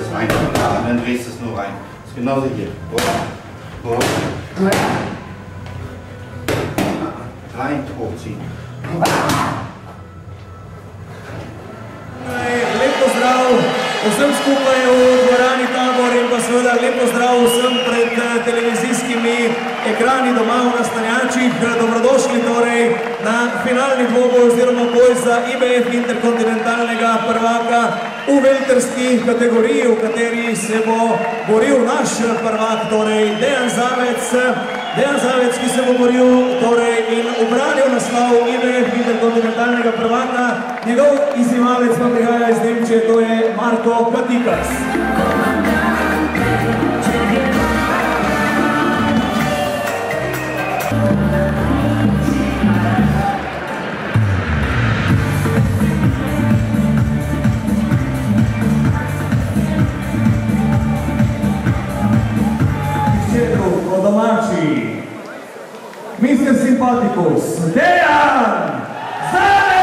das reinkommt, und dann drehst du es nur rein. Das ist genauso hier. Rein, hochziehen. Lep pozdrav vsem skupaj v dvorani Tabor in pa seveda lep pozdrav vsem pred televizijskimi ekrani doma v Nastanjačih. Dobrodošli torej na finalni dvoboj oziroma boj za IBF interkontinentalnega prvaka v velterski kategoriji, v kateri se bo boril naš prvak, torej Dejan Zavec. Dejan Zavec, ki se bo boril in ubranil naslov IBF interkontinentalnega prvaka. Njegov izzivalec pa prihaja iz Nemčije, to je Marko Patikas. Domači, Mr. Sympathicus, Dejan Zavec!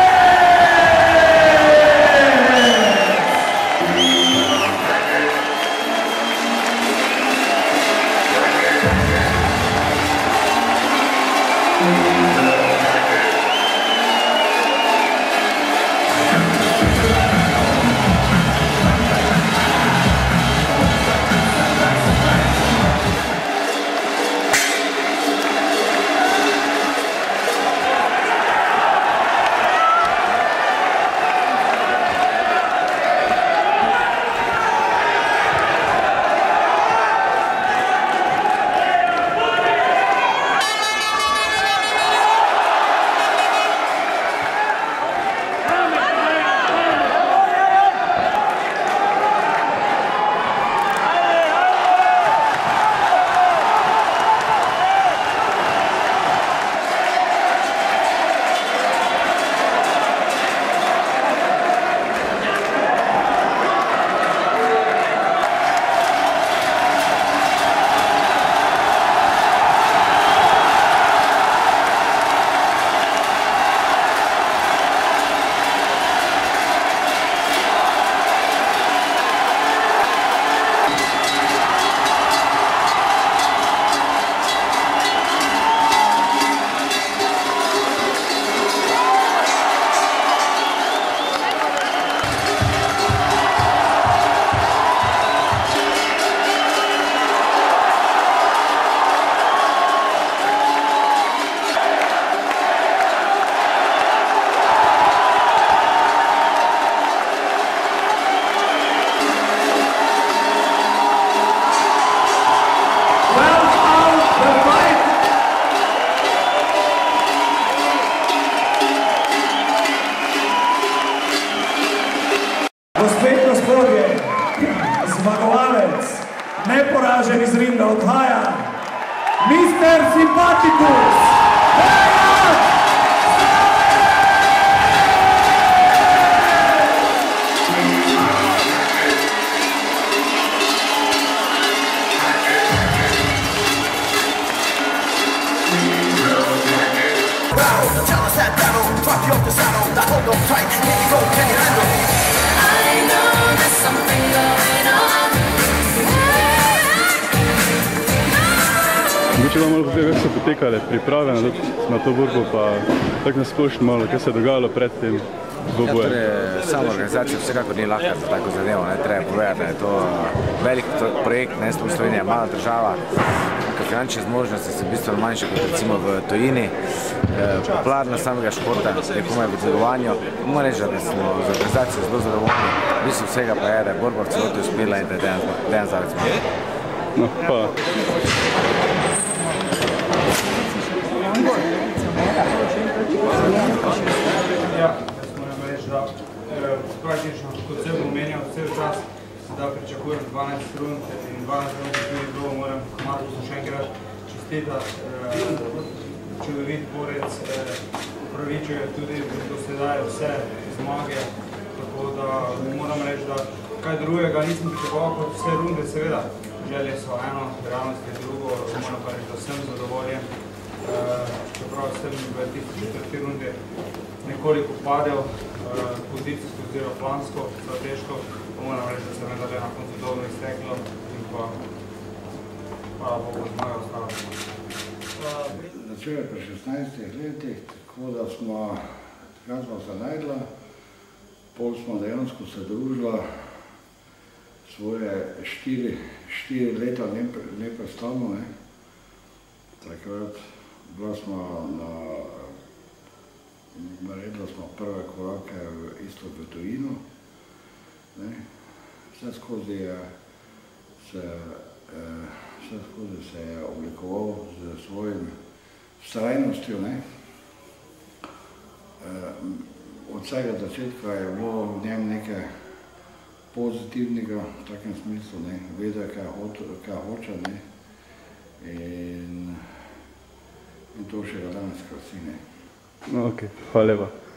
Zmagovalec, neporažen iz ringa odhaja, Mr. Sympathicus, Dejan Mogoče vam malo povem, kako so potekale priprave na to borbo, pa tako nasplošno malo, kaj se je dogajalo pred tem dvobojem? Sama organizacija vsekakor ni lahka za tako zadevo, treba povedati, da je to velik projekt, smo Slovenija mala država, finančne zmožnosti so bistveno manjše kot recimo v tujini. Popularnost samega športa je komaj v dvigovanju. Moram reči, da smo z organizacijo zelo zadovoljni. V bistvu vsega pa je, da je borba v celoti uspela in da je Dejan Zavec. No, hvala. Ja, jaz moram reči, da praktično, kot sem omenjal cel čas, da pričakujem 12 rund in 12 rund tudi bilo, moram Markusu še enkrat čestitati. Čudovit borec, upravičuje tudi do sedaj vse zmage, tako da moram reči, da kaj drugega nisem pričakoval kot vse runde, seveda. Želje so eno, realnost je drugo, moram pa reči, da sem zadovoljen. Čeprav sem v tisti četrti runde nekoliko padel, pozicijsko oziroma plansko, strateško, Pa moram reči, da se me je na koncu dobro izteklo in pa hvala Bogu zmaga ostala. Začel je pri 16 letih, tako da smo se najdla, pol smo dejansko se družila svoje 4 leta neprestano. Takrat bila smo naredila smo prve korake isto v tujino. Vse skozi se je oblikoval z svojim vztrajnostjo. Od vsega začetka je bilo v njem nekaj pozitivnega, v takem smislu, vedel, kaj hoče, in to še ga danes krasi. Ok, hvala lepa.